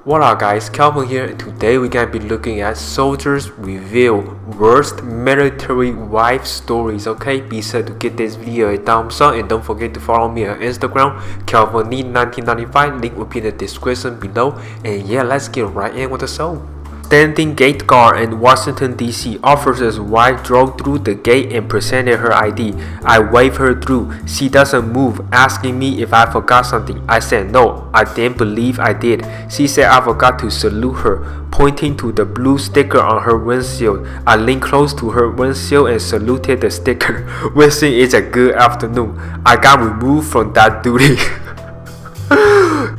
What up guys, Calvin here, and today we're gonna be looking at Soldiers Reveal Worst Military Wife Stories. Okay, be sure to give this video a thumbs up and don't forget to follow me on Instagram, CalvinNeed1995, link will be in the description below. And yeah, let's get right in with the show. Standing gate guard in Washington D.C. officer's wife drove through the gate and presented her ID. I waved her through. She doesn't move, asking me if I forgot something. I said no, I didn't believe I did. She said I forgot to salute her, pointing to the blue sticker on her windshield. I leaned close to her windshield and saluted the sticker, wishing it's a good afternoon. I got removed from that duty.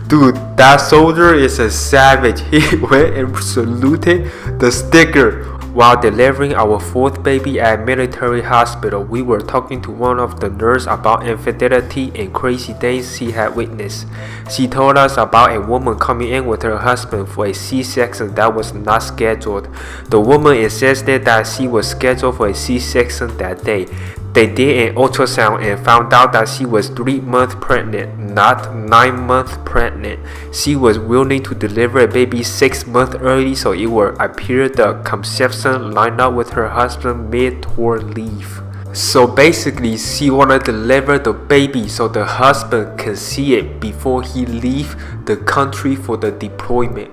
Dude, that soldier is a savage. He went and saluted the sticker. While delivering our fourth baby at a military hospital, we were talking to one of the nurses about infidelity and crazy things she had witnessed. She told us about a woman coming in with her husband for a C-section that was not scheduled. The woman insisted that she was scheduled for a C-section that day. They did an ultrasound and found out that she was 3 months pregnant, not 9 months pregnant. She was willing to deliver a baby 6 months early so it would appear the conception lined up with her husband mid-tour leave. So basically, she wanted to deliver the baby so the husband can see it before he leave the country for the deployment.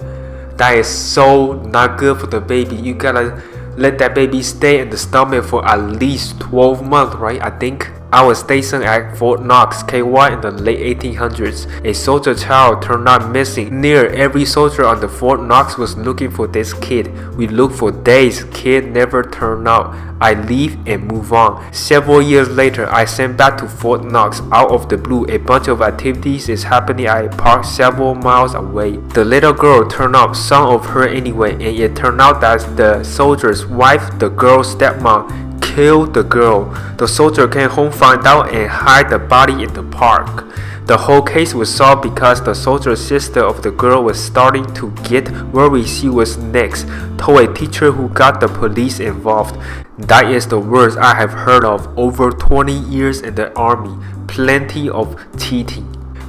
That is so not good for the baby. You gotta let that baby stay in the stomach for at least 12 months, right? I think. I was stationed at Fort Knox, KY in the late 1800s. A soldier child turned up missing. Near every soldier on the Fort Knox was looking for this kid. We looked for days, kid never turned up. I leave and move on. Several years later, I sent back to Fort Knox. Out of the blue, a bunch of activities is happening at a park several miles away. The little girl turned up, some of her anyway, and it turned out that the soldier's wife, the girl's stepmom, killed the girl. The soldier came home, found out, and hid the body in the park. The whole case was solved because the soldier's sister of the girl was starting to get worried she was next, told a teacher who got the police involved. That is the worst I have heard of. Over 20 years in the army, plenty of cheating.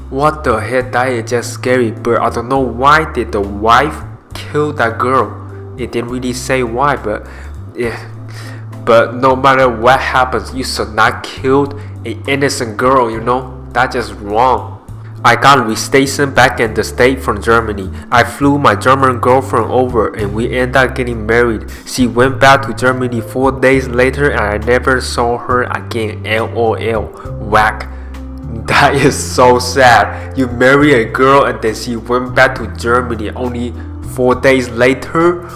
What the heck, that is just scary, but I don't know why did the wife kill that girl. It didn't really say why, but yeah. But no matter what happens, you should not kill an innocent girl, you know? That's just wrong. I got restationed back in the state from Germany. I flew my German girlfriend over and we ended up getting married. She went back to Germany 4 days later and I never saw her again. LOL. Whack. That is so sad. You marry a girl and then she went back to Germany only 4 days later?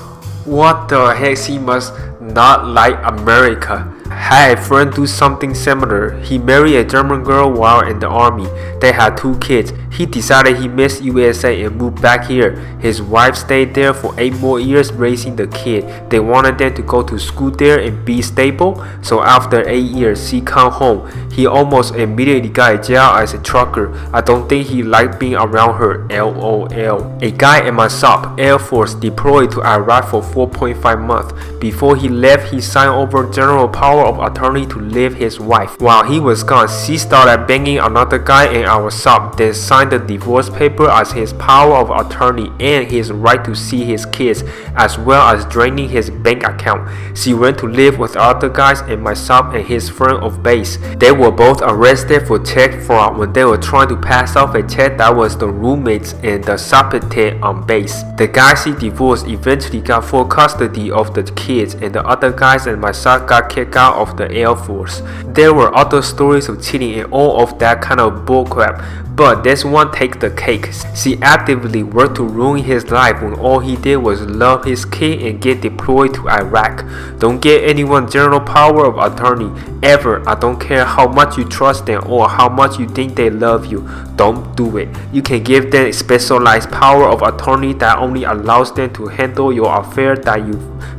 What the heck, she must not like America. Had a friend do something similar. He married a German girl while in the army. They had 2 kids. He decided he missed USA and moved back here. His wife stayed there for 8 more years raising the kid. They wanted them to go to school there and be stable. So after 8 years, she come home. He almost immediately got a job as a trucker. I don't think he liked being around her. LOL. A guy in my shop, Air Force, deployed to Iraq for 4.5 months. Before he left, he signed over general power of attorney to leave his wife. While he was gone, she started banging another guy in our shop, then signed the divorce paper as his power of attorney and his right to see his kids, as well as draining his bank account. She went to live with other guys in my shop and his friend of base. They were both arrested for check fraud when they were trying to pass off a check that was the roommates and the substitute on base. The guy she divorced eventually got full custody of the kids, and the other guys in my shop got kicked out of the Air Force. There were other stories of cheating and all of that kind of bullcrap, but this one takes the cake. She actively worked to ruin his life when all he did was love his kid and get deployed to Iraq. Don't get anyone general power of attorney ever. I don't care how much you trust them or how much you think they love you. Don't do it. You can give them specialized power of attorney that only allows them to handle your affair that you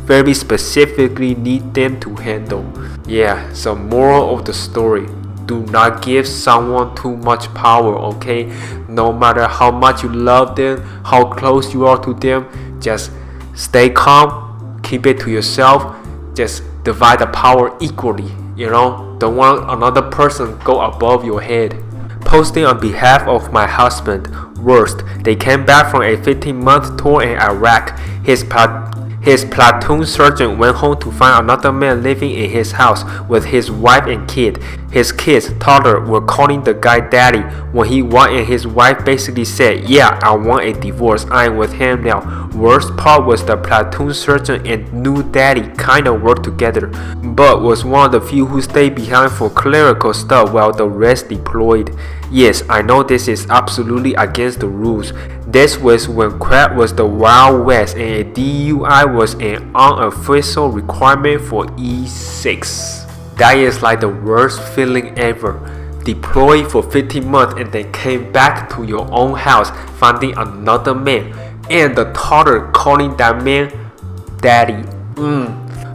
very specifically need them to handle. Yeah, so moral of the story. Do not give someone too much power, okay? No matter how much you love them, how close you are to them, just stay calm, keep it to yourself, just divide the power equally, you know? Don't want another person go above your head. Posting on behalf of my husband, Worst, they came back from a 15-month tour in Iraq. His platoon sergeant went home to find another man living in his house with his wife and kid. His kids, toddler, were calling the guy daddy. When he walked in, his wife basically said, "Yeah, I want a divorce. I'm with him now." Worst part was the platoon sergeant and new daddy kinda worked together, but was one of the few who stayed behind for clerical stuff while the rest deployed. Yes, I know this is absolutely against the rules. This was when crack was the Wild West and a DUI was an unofficial requirement for E6. That is like the worst feeling ever. Deployed for 15 months and then came back to your own house finding another man and the toddler calling that man daddy.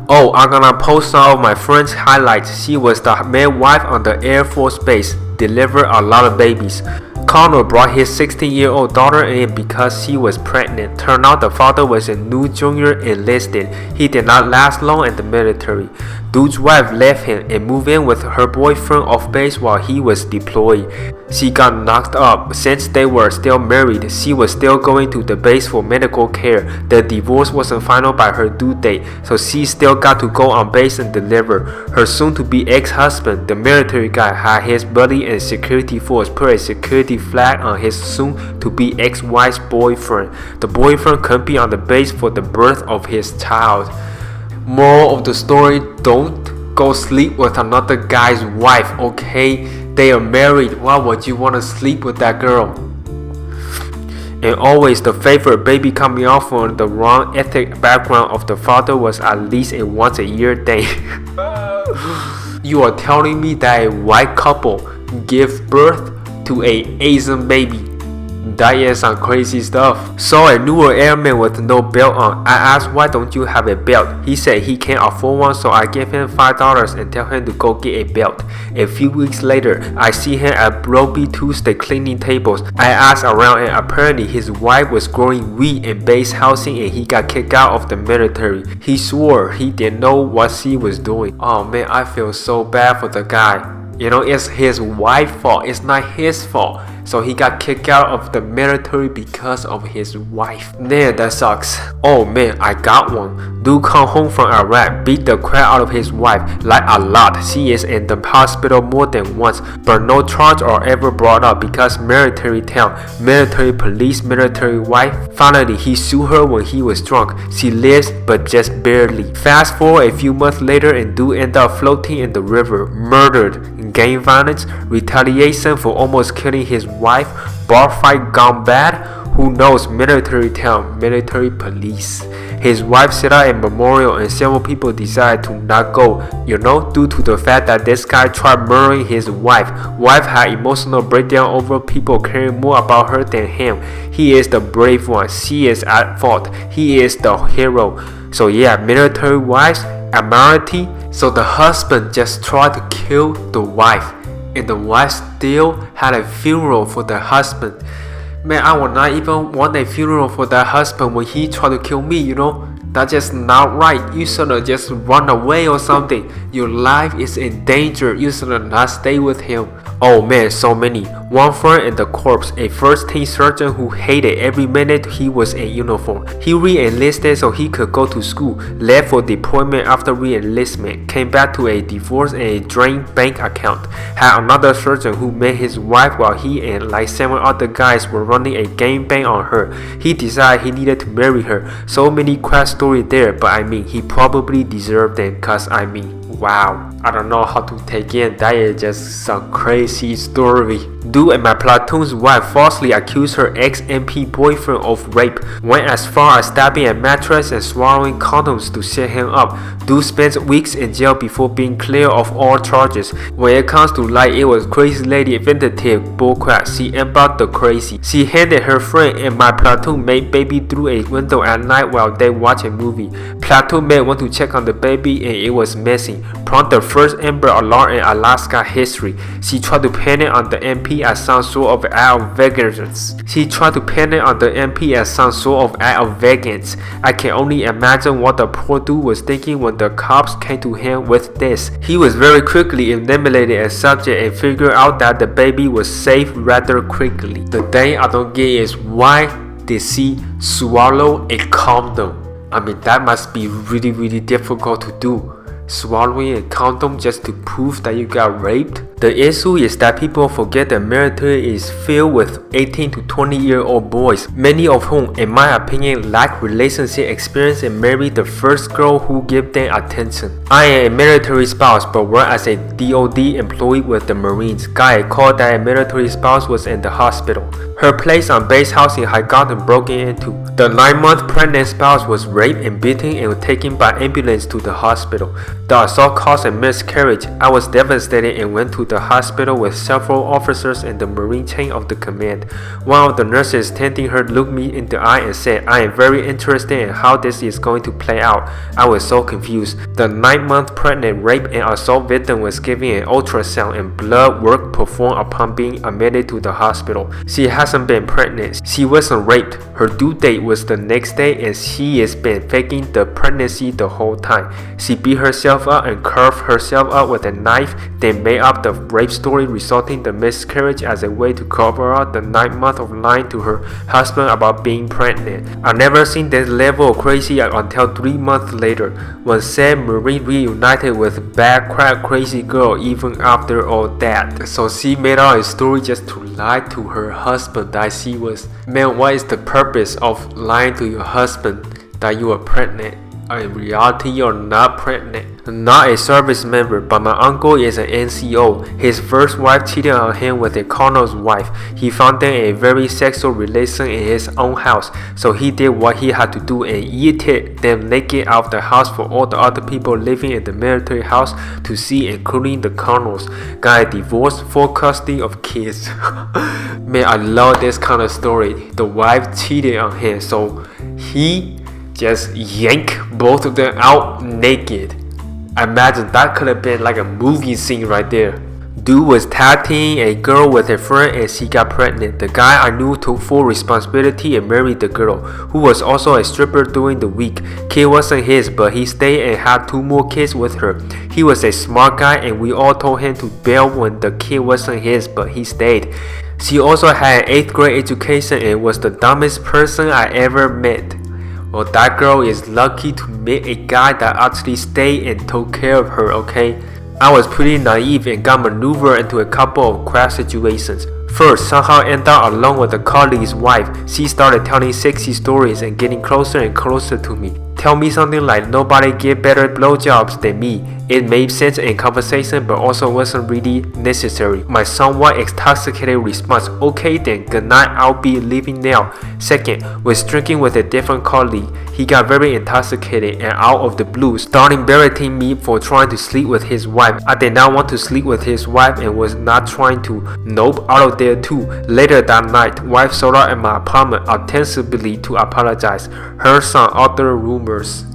Oh, I'm gonna post some of my friend's highlights. She was the midwife on the Air Force Base, delivered a lot of babies. Connor brought his 16-year-old daughter in because she was pregnant. Turned out the father was a new junior enlisted. He did not last long in the military. Dude's wife left him and moved in with her boyfriend off base while he was deployed. She got knocked up. Since they were still married, she was still going to the base for medical care. The divorce wasn't final by her due date, so she still got to go on base and deliver. Her soon-to-be ex-husband, the military guy, had his buddy and security force put a security flag on his soon-to-be ex-wife's boyfriend. The boyfriend couldn't be on the base for the birth of his child. Moral of the story, don't go sleep with another guy's wife, okay? They are married. Why would you want to sleep with that girl? And always the favorite baby coming out from the wrong ethnic background of the father was at least a once a year thing. You are telling me that a white couple give birth to an Asian baby? That is some crazy stuff. Saw a newer airman with no belt on. I asked why don't you have a belt. He said he can't afford one, so I gave him $5 and tell him to go get a belt. A few weeks later, I see him at Broby Tuesday cleaning tables. I asked around and apparently his wife was growing weed in base housing and he got kicked out of the military. He swore he didn't know what she was doing. Oh man, I feel so bad for the guy. You know, it's his wife's fault. It's not his fault. So he got kicked out of the military because of his wife. Man, that sucks. Oh man, I got one. Dude come home from Iraq, beat the crap out of his wife, like a lot. She is in the hospital more than once, but no charge are ever brought up because military town, military police, military wife. Finally, he sued her when he was drunk. She lives, but just barely. Fast forward a few months later and dude ended up floating in the river, murdered. Gang violence, retaliation for almost killing his wife, bar fight gone bad, who knows, military town, military police. His wife set out a memorial and several people decided to not go, you know, due to the fact that this guy tried murdering his wife. Wife had emotional breakdown over people caring more about her than him. He is the brave one, she is at fault, he is the hero. So yeah, military wives, admiralty. So the husband just tried to kill the wife, and the wife still had a funeral for the husband. Man, I would not even want a funeral for that husband when he tried to kill me, you know? That's just not right. You should have just run away or something. Your life is in danger. You should have not stay with him. Oh man, so many. One friend in the corps, a first-team sergeant who hated every minute he was in uniform. He re-enlisted so he could go to school, left for deployment after re-enlistment, came back to a divorce and a drained bank account. Had another sergeant who met his wife while he and like 7 other guys were running a game bang on her. He decided he needed to marry her. So many crap stories there, but I mean, he probably deserved them cause I mean, wow. I don't know how to take in, that is just some crazy story. Dude and my platoon's wife falsely accused her ex-MP boyfriend of rape. Went as far as stabbing a mattress and swallowing condoms to set him up. Dude spent weeks in jail before being cleared of all charges. When it comes to light, it was crazy lady vindicative bullcrap. She embodied the crazy. She handed her friend and my platoon mate baby through a window at night while they watch a movie. Platoon mate went to check on the baby and it was missing. prompt the first Amber Alert in Alaska history. She tried to pin it on the MP as some sort of act of vengeance. I can only imagine what the poor dude was thinking when the cops came to him with this. He was very quickly eliminated as subject and figured out that the baby was safe rather quickly. The thing I don't get is why did she swallow a condom? I mean, that must be really difficult to do. Swallowing a condom just to prove that you got raped? The issue is that people forget the military is filled with 18 to 20-year-old boys, many of whom, in my opinion, lack relationship experience and marry the first girl who give them attention. I am a military spouse but work as a DoD employee with the Marines. Guy called that a military spouse was in the hospital. Her place on base housing had gotten broken into. The 9-month pregnant spouse was raped and beaten and taken by ambulance to the hospital. The assault caused a miscarriage. I was devastated and went to the hospital with several officers in the Marine chain of the command. One of the nurses tending her looked me in the eye and said, "I am very interested in how this is going to play out." I was so confused. The 9-month pregnant rape and assault victim was given an ultrasound and blood work performed upon being admitted to the hospital. She hasn't been pregnant. She wasn't raped. Her due date was the next day and she has been faking the pregnancy the whole time. She beat herself up and carved herself up with a knife, then made up the rape story resulting the miscarriage as a way to cover up the 9 months of lying to her husband about being pregnant. I've never seen this level of crazy until 3 months later, when said Marine reunited with bad crap crazy girl even after all that. So she made out a story just to lie to her husband that she was. Man, what is the purpose of lying to your husband that you are pregnant? In reality, you're not pregnant. Not a service member, but my uncle is an NCO. His first wife cheated on him with a colonel's wife. He found them in a very sexual relation in his own house, so he did what he had to do and yeeted them naked out of the house for all the other people living in the military house to see, including the colonels. Got a divorce, full custody of kids. Man, I love this kind of story. The wife cheated on him, so he just yanked both of them out naked. Imagine that could have been like a movie scene right there. Dude was tag teaming a girl with a friend and she got pregnant. The guy I knew took full responsibility and married the girl, who was also a stripper during the week. Kid wasn't his, but he stayed and had 2 more kids with her. He was a smart guy and we all told him to bail when the kid wasn't his, but he stayed. She also had an 8th grade education and was the dumbest person I ever met. Well, that girl is lucky to meet a guy that actually stayed and took care of her, okay? I was pretty naive and got maneuvered into a couple of crap situations. First, somehow ended up alone with a colleague's wife. She started telling sexy stories and getting closer and closer to me. Tell me something like nobody get better blowjobs than me. It made sense in conversation but also wasn't really necessary. My somewhat intoxicated response, "Okay then, good night, I'll be leaving now." Second, was drinking with a different colleague. He got very intoxicated and out of the blue started berating me for trying to sleep with his wife. I did not want to sleep with his wife and was not trying to. Nope, out of there too. Later that night, wife showed up at my apartment ostensibly to apologize. Heard some other rumors.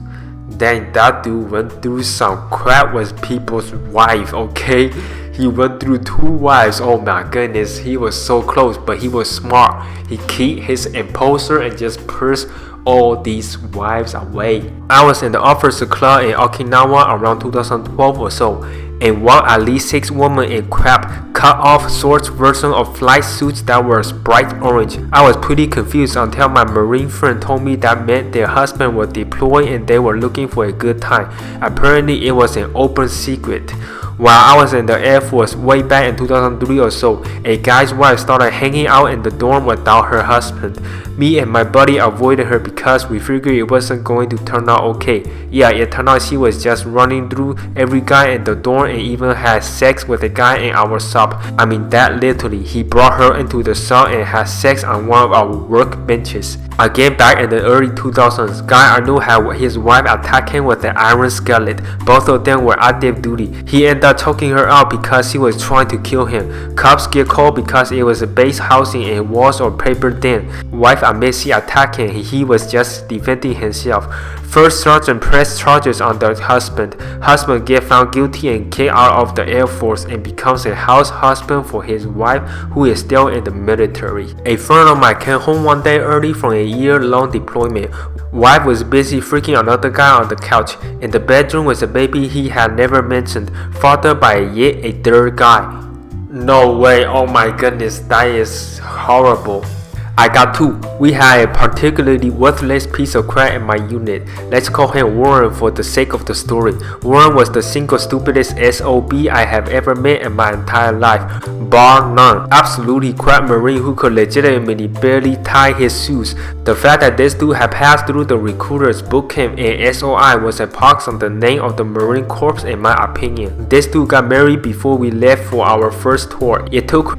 Dang, that dude went through some crap with people's wife, okay? He went through 2 wives, oh my goodness, he was so close, but he was smart. He kept his imposter and just pushed all these wives away. I was in the officer club in Okinawa around 2012 or so, and walked at least 6 women in crap, cut-off shorts version of flight suits that were bright orange. I was pretty confused until my Marine friend told me that meant their husband was deployed and they were looking for a good time. Apparently it was an open secret. While I was in the Air Force way back in 2003 or so, a guy's wife started hanging out in the dorm without her husband. Me and my buddy avoided her because we figured it wasn't going to turn out okay. Yeah, it turned out she was just running through every guy in the dorm and even had sex with a guy in our sub. I mean that literally. He brought her into the sub and had sex on one of our work benches. Again, back in the early 2000s, guy I knew had his wife attack him with an iron skillet. Both of them were active duty. He ended up choking her out because he was trying to kill him. Cops get called because it was a base housing and walls or paper thin. Wife admits she attacked him. He was just defending himself. First sergeant pressed charges on the husband. Husband gets found guilty and kicked out of the Air Force and becomes a house husband for his wife, who is still in the military. A friend of mine came home one day early from a year-long deployment. Wife was busy freaking another guy on the couch. In the bedroom was a baby he had never mentioned, fathered by yet a third guy. No way, oh my goodness, that is horrible. I got two. We had a particularly worthless piece of crap in my unit. Let's call him Warren for the sake of the story. Warren was the single stupidest SOB I have ever met in my entire life, bar none. Absolutely crap Marine who could legitimately barely tie his shoes. The fact that this dude had passed through the recruiter's boot camp and SOI was a pox on the name of the Marine Corps in my opinion. This dude got married before we left for our first tour. It took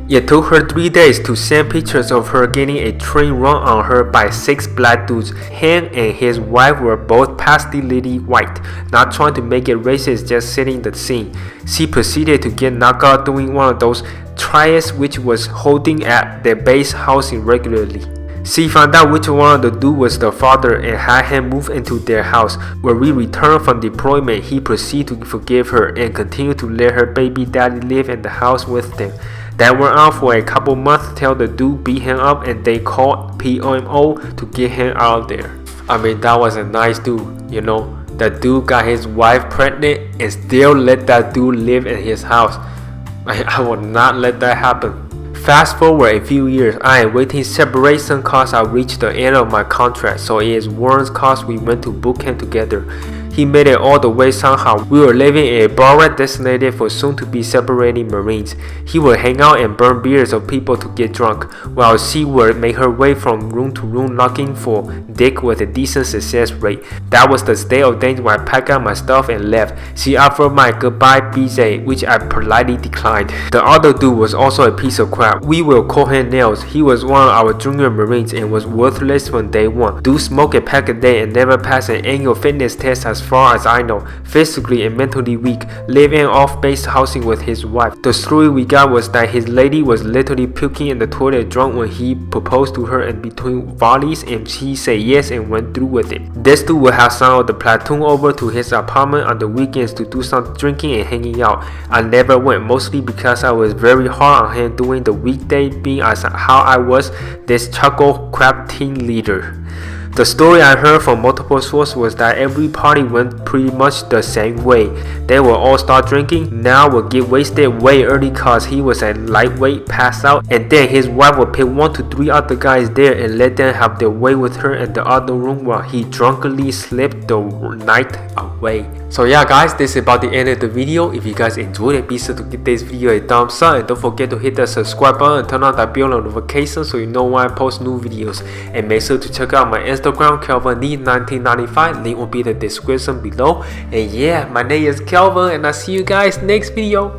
her 3 days to send pictures of her getting a train run on her by 6 black dudes. Him and his wife were both pasty white. Not trying to make it racist, just setting the scene. She proceeded to get knocked out doing one of those trials which was holding at their base housing regularly. She found out which one of the dude was the father and had him move into their house. When we returned from deployment, he proceeded to forgive her and continue to let her baby daddy live in the house with them. That went on for a couple months till the dude beat him up and they called PMO to get him out of there. I mean, that was a nice dude, you know. That dude got his wife pregnant and still let that dude live in his house. I would not let that happen. Fast forward a few years, I am waiting separation cause I reached the end of my contract, so it is Warren's cause we went to boot camp together. He made it all the way somehow. We were living in a bar designated for soon-to-be separating Marines. He would hang out and burn beers of people to get drunk, while she would make her way from room to room looking for dick with a decent success rate. That was the state of things when I packed up my stuff and left. She offered my goodbye BJ, which I politely declined. The other dude was also a piece of crap. We will call him Nails. He was one of our junior Marines and was worthless from day one. Dude smoked a pack a day and never passed an annual fitness test as far as I know. Physically and mentally weak, living off-base housing with his wife. The story we got was that his lady was literally puking in the toilet drunk when he proposed to her in between volleys, and she said yes and went through with it. This dude would have some of the platoon over to his apartment on the weekends to do some drinking and hanging out. I never went, mostly because I was very hard on him during the weekday, being as how I was this chuckle crap team leader. The story I heard from multiple sources was that every party went pretty much the same way. They will all start drinking, now will get wasted way early cause he was a lightweight, pass out, and then his wife would pick 1 to 3 other guys there and let them have their way with her in the other room while he drunkenly slept the night away. So yeah guys, this is about the end of the video. If you guys enjoyed it, be sure to give this video a thumbs up and don't forget to hit the subscribe button and turn on that bell notification so you know when I post new videos. And make sure to check out my Instagram, KelvinLee1995, link will be in the description below. And yeah, my name is Kelvin and I'll see you guys next video.